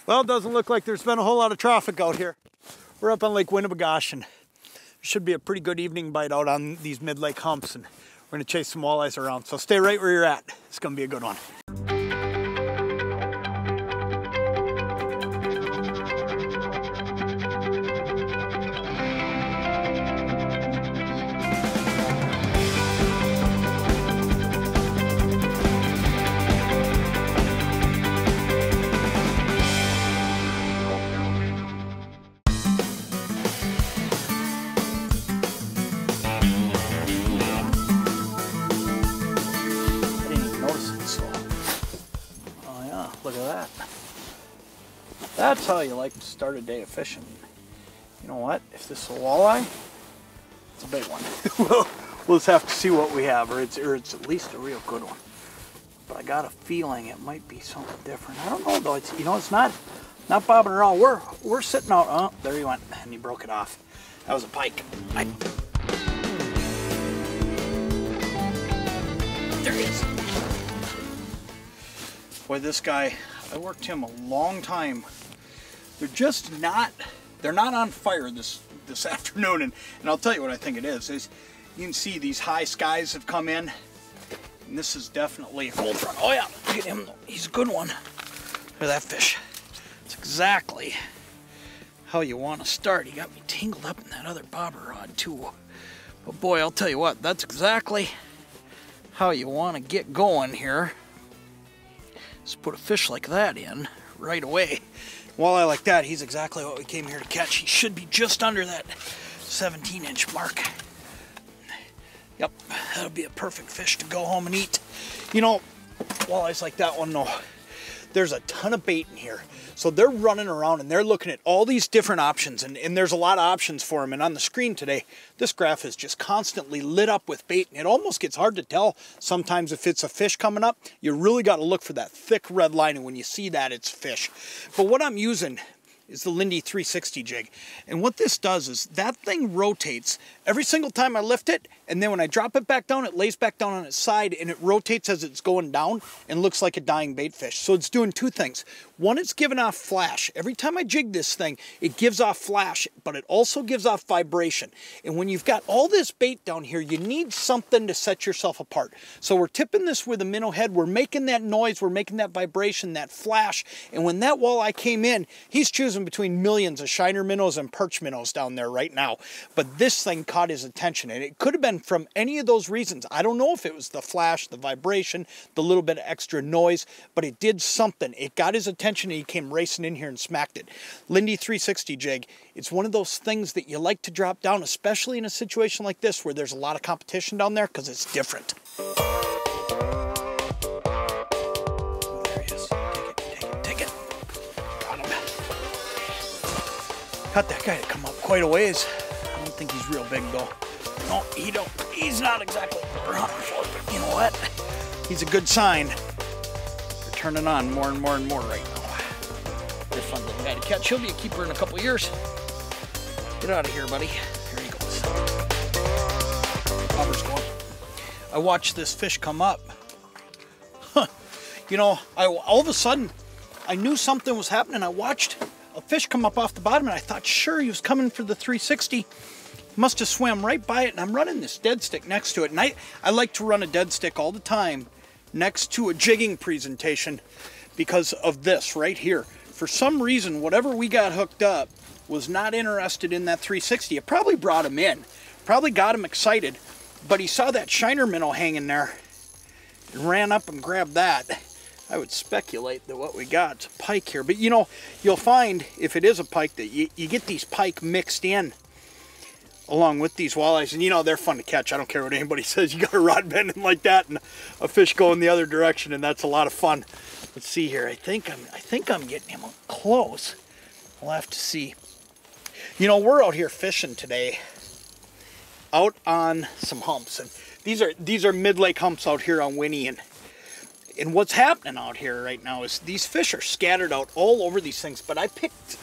Well, it doesn't look like there's been a whole lot of traffic out here. We're up on Lake Winnibigoshish, and there should be a pretty good evening bite out on these mid-lake humps, and we're gonna chase some walleyes around. So stay right where you're at. It's gonna be a good one. Look at that. That's how you like to start a day of fishing. You know what? If this is a walleye, it's a big one. We'll just have to see what we have, or it's at least a real good one. But I got a feeling it might be something different. I don't know though. It's, you know, it's not bobbing around. We're sitting out. Oh, there he went, and he broke it off. That was a pike. There he is. Boy, this guy, I worked him a long time. They're not on fire this afternoon, and I'll tell you what I think it is you can see these high skies have come in, and this is definitely a cold front. Oh yeah, look at him, he's a good one. Look at that fish. It's exactly how you want to start. He got me tangled up in that other bobber rod too. But boy, I'll tell you what, that's exactly how you want to get going here. Just put a fish like that in right away. Walleye like that, he's exactly what we came here to catch. He should be just under that 17-inch mark. Yep, that'll be a perfect fish to go home and eat. You know, walleyes like that one, though, there's a ton of bait in here. So they're running around and they're looking at all these different options, and there's a lot of options for them. And on the screen today, this graph is just constantly lit up with bait, and it almost gets hard to tell sometimes if it's a fish coming up. You really got to look for that thick red line, and when you see that, it's fish. But what I'm using is the Winni 360 jig. And what this does is that thing rotates every single time I lift it, and then when I drop it back down, it lays back down on its side, and it rotates as it's going down and looks like a dying bait fish. So it's doing two things. One, it's giving off flash. Every time I jig this thing, it gives off flash, but it also gives off vibration. And when you've got all this bait down here, you need something to set yourself apart. So we're tipping this with a minnow head. We're making that noise. We're making that vibration, that flash. And when that walleye came in, he's choosing between millions of shiner minnows and perch minnows down there right now. But this thing caught his attention, and it could have been from any of those reasons. I don't know if it was the flash, the vibration, the little bit of extra noise, but it did something. It got his attention, and he came racing in here and smacked it. Winni 360 jig, it's one of those things that you like to drop down, especially in a situation like this where there's a lot of competition down there, because it's different. There he is. Take it. Got him. Got that guy to come up quite a ways. I don't think he's real big though. No, he's not exactly what we're hunting for, but you know what? He's a good sign. They're turning on more and more and more right now. They're a fun little guy to catch. He'll be a keeper in a couple years. Get out of here, buddy. Here he goes. Bobber's going. I watched this fish come up. You know, all of a sudden, I knew something was happening. I watched a fish come up off the bottom, and I thought, sure, he was coming for the 360. Must have swam right by it, and I'm running this dead stick next to it. And I like to run a dead stick all the time next to a jigging presentation because of this right here. For some reason, whatever we got hooked up was not interested in that 360. It probably brought him in, probably got him excited, but he saw that shiner minnow hanging there and ran up and grabbed that. I would speculate that what we got is a pike here. But you know, you'll find if it is a pike that you get these pike mixed in along with these walleyes, and you know, they're fun to catch. I don't care what anybody says. You got a rod bending like that and a fish going the other direction, and that's a lot of fun. Let's see here. I think I'm getting him up close. We'll have to see. You know, we're out here fishing today out on some humps, and these are mid-lake humps out here on Winni, and what's happening out here right now is these fish are scattered out all over these things, but I picked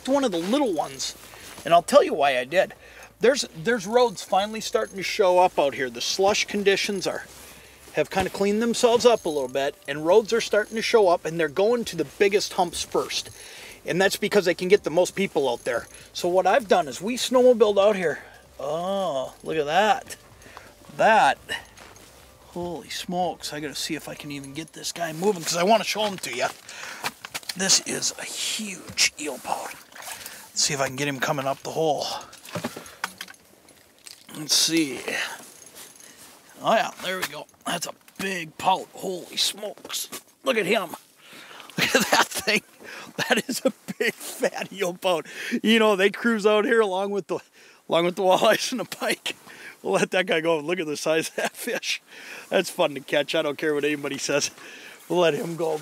one of the little ones, and I'll tell you why I did. There's roads finally starting to show up out here. The slush conditions are have kind of cleaned themselves up a little bit, and roads are starting to show up, and they're going to the biggest humps first. And that's because they can get the most people out there. So what I've done is we snowmobiled out here. Oh, look at that. That. Holy smokes. I got to see if I can even get this guy moving because I want to show him to you. This is a huge eelpout. Let's see if I can get him coming up the hole. Let's see. Oh yeah, there we go. That's a big pout. Holy smokes. Look at him. Look at that thing. That is a big fat eelpout. You know, they cruise out here along with the walleyes and the pike. We'll let that guy go. Look at the size of that fish. That's fun to catch. I don't care what anybody says. We'll let him go.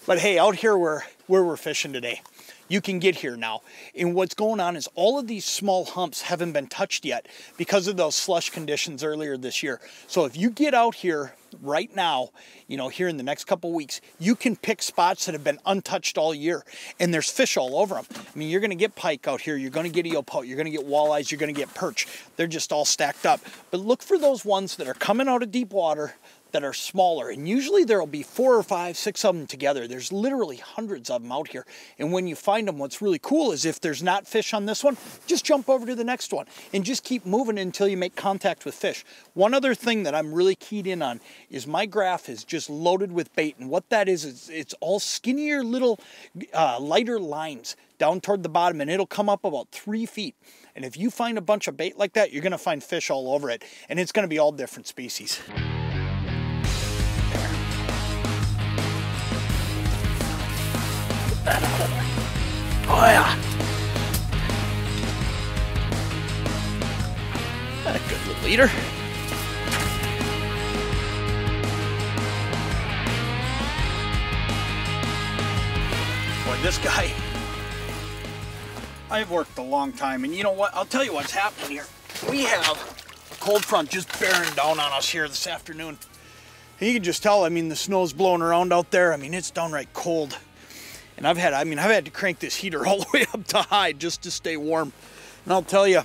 But hey, out here where we're fishing today, you can get here now. And what's going on is all of these small humps haven't been touched yet because of those slush conditions earlier this year. So if you get out here right now, you know, here in the next couple weeks, you can pick spots that have been untouched all year, and there's fish all over them. I mean, you're going to get pike out here, you're going to get eelpout, you're going to get walleyes, you're going to get perch. They're just all stacked up. But look for those ones that are coming out of deep water that are smaller, and usually there will be 4 or 5, 6 of them together. There's literally hundreds of them out here, and when you find them, what's really cool is if there's not fish on this one, just jump over to the next one and just keep moving until you make contact with fish. One other thing that I'm really keyed in on is my graph is just loaded with bait, and what that is it's all skinnier little lighter lines down toward the bottom, and it'll come up about 3 feet. And if you find a bunch of bait like that, you're going to find fish all over it, and it's going to be all different species. Oh yeah. A good little leader. Boy, this guy, I've worked a long time, and you know what? I'll tell you what's happening here. We have a cold front just bearing down on us here this afternoon. And you can just tell, I mean, the snow's blowing around out there. I mean, it's downright cold. And I've had to crank this heater all the way up to high just to stay warm. And I'll tell you,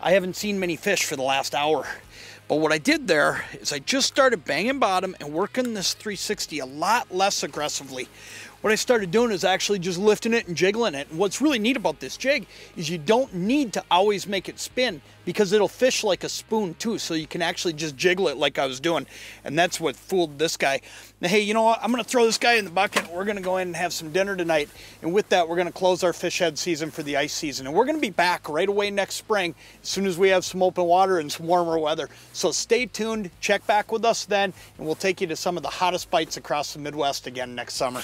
I haven't seen many fish for the last hour. But what I did there is I just started banging bottom and working this 360 a lot less aggressively. What I started doing is actually just lifting it and jiggling it. And what's really neat about this jig is you don't need to always make it spin because it'll fish like a spoon too. So you can actually just jiggle it like I was doing. And that's what fooled this guy. Now, hey, you know what? I'm going to throw this guy in the bucket. We're going to go in and have some dinner tonight. And with that, we're going to close our fish head season for the ice season. And we're going to be back right away next spring as soon as we have some open water and some warmer weather. So stay tuned. Check back with us then. And we'll take you to some of the hottest bites across the Midwest again next summer.